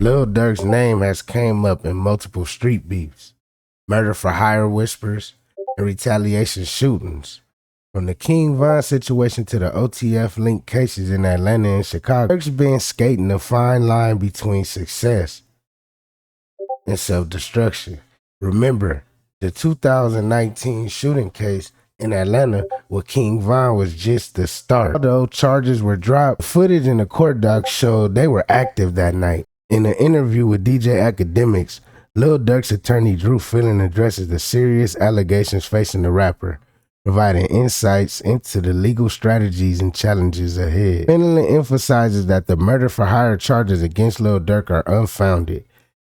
Lil Durk's name has came up in multiple street beefs, murder for hire whispers, and retaliation shootings. From the King Von situation to the OTF linked cases in Atlanta and Chicago, Durk's been skating a fine line between success and self-destruction. Remember, the 2019 shooting case in Atlanta with King Von was just the start. Although charges were dropped, footage in the court docs showed they were active that night. In an interview with DJ Academics, Lil Durk's attorney Drew Findling addresses the serious allegations facing the rapper, providing insights into the legal strategies and challenges ahead. Findling emphasizes that the murder for hire charges against Lil Durk are unfounded.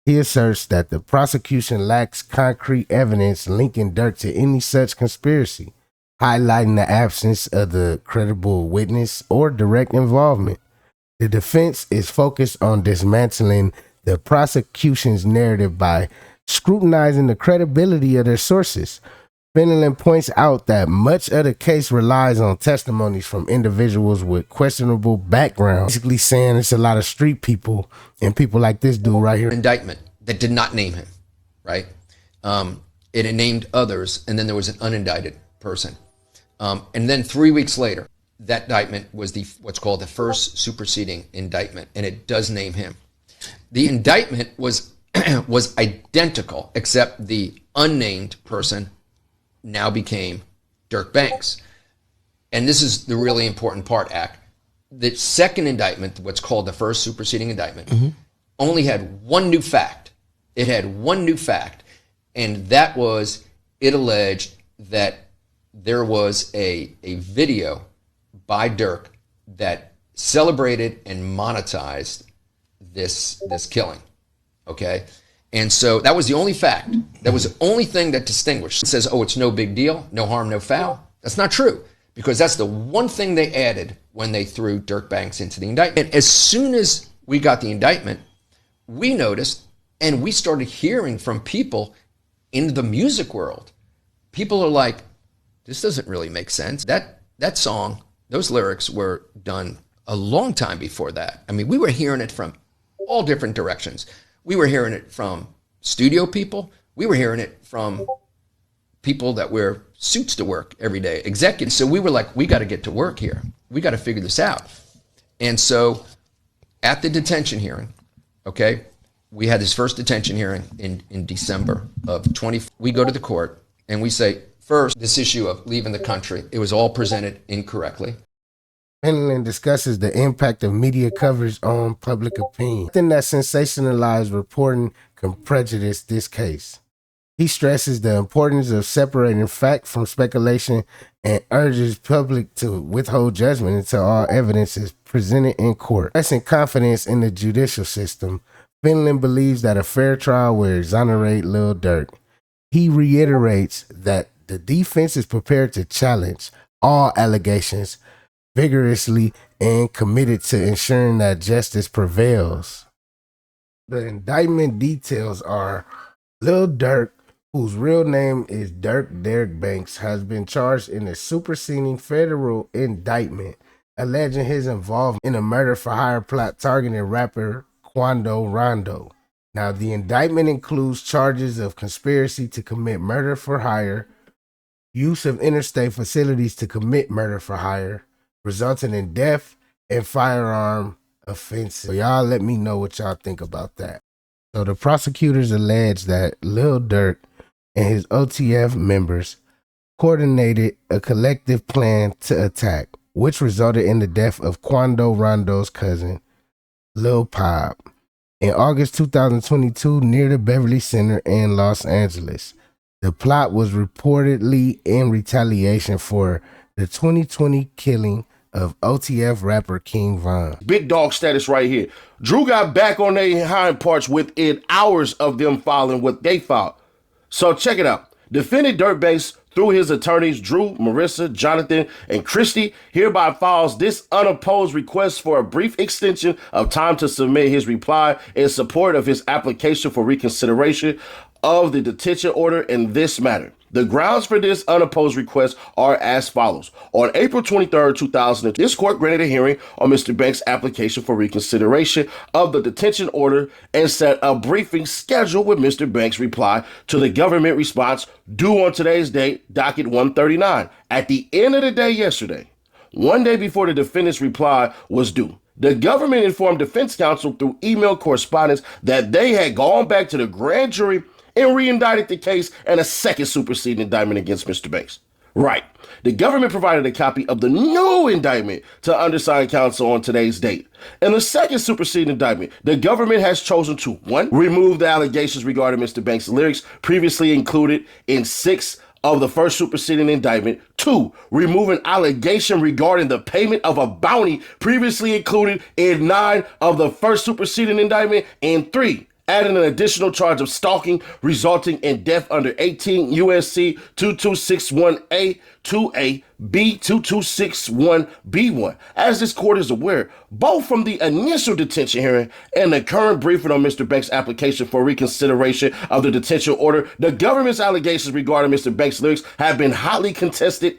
He asserts that the prosecution lacks concrete evidence linking Durk to any such conspiracy, highlighting the absence of the credible witness or direct involvement. The defense is focused on dismantling the prosecution's narrative by scrutinizing the credibility of their sources. Findling points out that much of the case relies on testimonies from individuals with questionable backgrounds, basically saying it's a lot of street people and people like this dude right here. Indictment that did not name him, right? It named others, and then there was an unindicted person. And then 3 weeks later, that indictment was what's called the first superseding indictment, and it does name him. The indictment was was identical, except the unnamed person now became Durk Banks. And this is the really important part, Ak. The second indictment, what's called the first superseding indictment, only had one new fact. It had one new fact, and that was it alleged that there was a video by Durk that celebrated and monetized this killing, okay? And so that was the only fact. That was the only thing that distinguished. It says, oh, it's no big deal, no harm, no foul. That's not true, because that's the one thing they added when they threw Durk Banks into the indictment. And as soon as we got the indictment, we noticed, and we started hearing from people in the music world. People are like, this doesn't really make sense. That song, those lyrics were done a long time before that. I mean, we were hearing it from all different directions. We were hearing it from studio people. We were hearing it from people that wear suits to work every day, executives. So we were like, we got to get to work here. We got to figure this out. And so at the detention hearing, okay, we had this first detention hearing in December of 20. We go to the court and we say, first, this issue of leaving the country, it was all presented incorrectly. Findling discusses the impact of media coverage on public opinion. Nothing that sensationalized reporting can prejudice this case. He stresses the importance of separating fact from speculation and urges public to withhold judgment until all evidence is presented in court. Expressing confidence in the judicial system, Findling believes that a fair trial will exonerate Lil Durk. He reiterates that the defense is prepared to challenge all allegations vigorously and committed to ensuring that justice prevails. The indictment details are Lil Durk, whose real name is Durk Derek Banks, has been charged in a superseding federal indictment alleging his involvement in a murder for hire plot targeting rapper Quando Rondo. Now, the indictment includes charges of conspiracy to commit murder for hire, use of interstate facilities to commit murder for hire, resulting in death, and firearm offenses. So y'all let me know what y'all think about that. So the prosecutors allege that Lil Durk and his OTF members coordinated a collective plan to attack, which resulted in the death of Quando Rondo's cousin, Lul Pab, in August 2022 near the Beverly Center in Los Angeles. The plot was reportedly in retaliation for the 2020 killing of OTF rapper King Von. Big dog status right here. Drew got back on their hind parts within hours of them filing what they filed. So check it out. Defendant Durk Banks, through his attorneys Drew, Marissa, Jonathan, and Christy, hereby files this unopposed request for a brief extension of time to submit his reply in support of his application for reconsideration of the detention order in this matter. The grounds for this unopposed request are as follows. On April 23rd, 2000, this court granted a hearing on Mr. Banks' application for reconsideration of the detention order and set a briefing schedule with Mr. Banks' reply to the government response due on today's date, docket 139. At the end of the day yesterday, one day before the defendant's reply was due, the government informed defense counsel through email correspondence that they had gone back to the grand jury and re-indicted the case and a second superseding indictment against Mr. Banks. Right. The government provided a copy of the new indictment to undersigned counsel on today's date. In the second superseding indictment, the government has chosen to, 1, remove the allegations regarding Mr. Banks' lyrics previously included in 6 of the first superseding indictment. 2, remove an allegation regarding the payment of a bounty previously included in 9 of the first superseding indictment. And 3, adding an additional charge of stalking resulting in death under 18 U.S.C. 2261A, 2A, B, 2261B1. As this court is aware, both from the initial detention hearing and the current briefing on Mr. Banks' application for reconsideration of the detention order, the government's allegations regarding Mr. Banks' lyrics have been a highly contested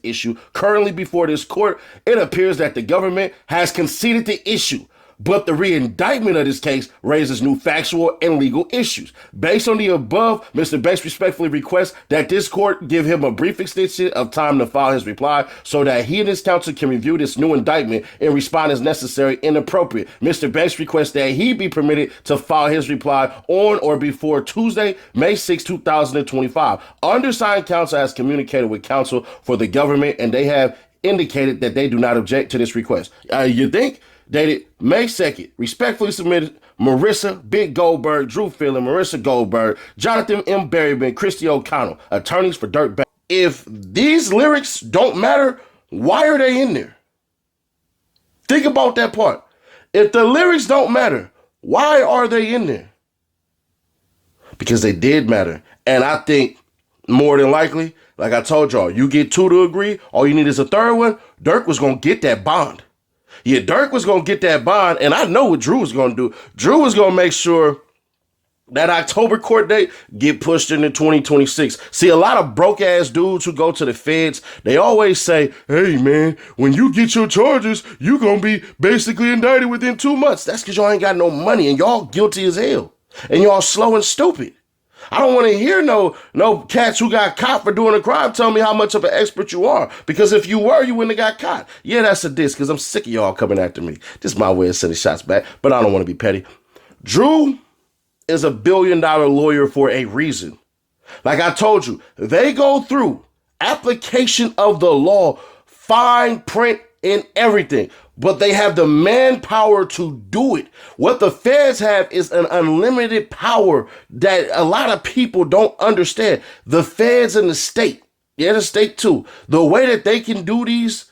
issue currently before this court. It appears that the government has conceded the issue, but the re-indictment of this case raises new factual and legal issues. Based on the above, Mr. Banks respectfully requests that this court give him a brief extension of time to file his reply so that he and his counsel can review this new indictment and respond as necessary and appropriate. Mr. Banks requests that he be permitted to file his reply on or before Tuesday, May 6, 2025. Undersigned counsel has communicated with counsel for the government, and they have indicated that they do not object to this request. You think? Dated May 2nd, respectfully submitted, Marissa Big Goldberg, Drew Findling, Marissa Goldberg, Jonathan M. Berryman, Christy O'Connell, attorneys for Durk Banks. If these lyrics don't matter, why are they in there? Think about that part. If the lyrics don't matter, why are they in there? Because they did matter. And I think more than likely, like I told y'all, you get 2 to agree, all you need is a third one. Durk was going to get that bond. Yeah, Durk was going to get that bond, and I know what Drew was going to do. Drew was going to make sure that October court date get pushed into 2026. See, a lot of broke-ass dudes who go to the feds, they always say, hey, man, when you get your charges, you going to be basically indicted within 2 months. That's because y'all ain't got no money, and y'all guilty as hell, and y'all slow and stupid. I don't want to hear no cats who got caught for doing a crime tell me how much of an expert you are. Because if you were, you wouldn't have got caught. Yeah, that's a diss, because I'm sick of y'all coming after me. This is my way of sending shots back, but I don't want to be petty. Drew is a $1 billion lawyer for a reason. Like I told you, they go through application of the law, fine print, and everything. But they have the manpower to do it. What the feds have is an unlimited power that a lot of people don't understand. The feds and the state, the state too, the way that they can do these,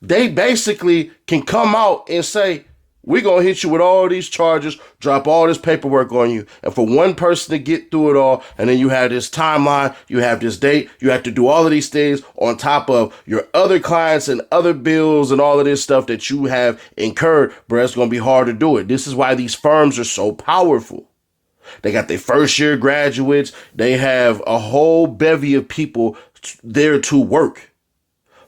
they basically can come out and say, we're going to hit you with all these charges, drop all this paperwork on you. And for one person to get through it all, and then you have this timeline, you have this date, you have to do all of these things on top of your other clients and other bills and all of this stuff that you have incurred, bro, it's going to be hard to do it. This is why these firms are so powerful. They got their first year graduates. They have a whole bevy of people there to work.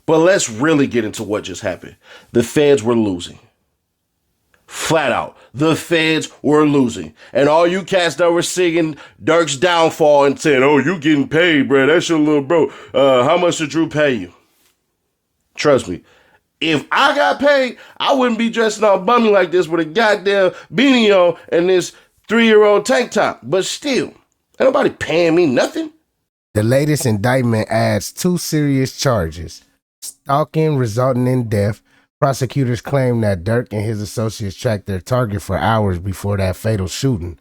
But let's really get into what just happened. The feds were losing. Flat out, the feds were losing. And all you cats that were singing Durk's downfall and saying, oh, you getting paid, bro. That's your little bro. How much did Drew pay you? Trust me, if I got paid, I wouldn't be dressing all bummy like this with a goddamn beanie on and this 3-year-old tank top. But still, ain't nobody paying me nothing. The latest indictment adds 2 serious charges: stalking resulting in death. Prosecutors claim that Durk and his associates tracked their target for hours before that fatal shooting.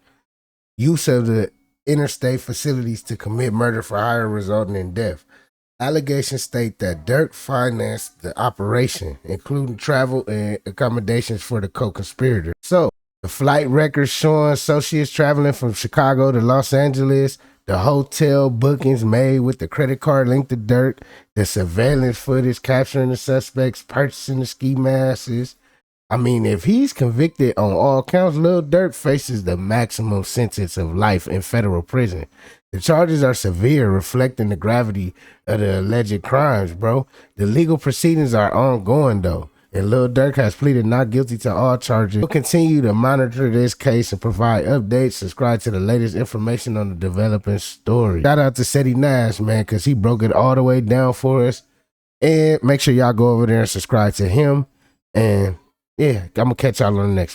Use of the interstate facilities to commit murder for hire resulting in death. Allegations state that Durk financed the operation, including travel and accommodations for the co-conspirator. So, the flight records showing associates traveling from Chicago to Los Angeles, the hotel bookings made with the credit card linked to Durk, the surveillance footage capturing the suspects purchasing the ski masks. I mean, if he's convicted on all counts, Lil Durk faces the maximum sentence of life in federal prison. The charges are severe, reflecting the gravity of the alleged crimes, bro. The legal proceedings are ongoing, though, and Lil Durk has pleaded not guilty to all charges. We'll continue to monitor this case and provide updates. Subscribe to the latest information on the developing story. Shout out to Seti Nash, man, because he broke it all the way down for us. And make sure y'all go over there and subscribe to him. And yeah, I'm going to catch y'all on the next one.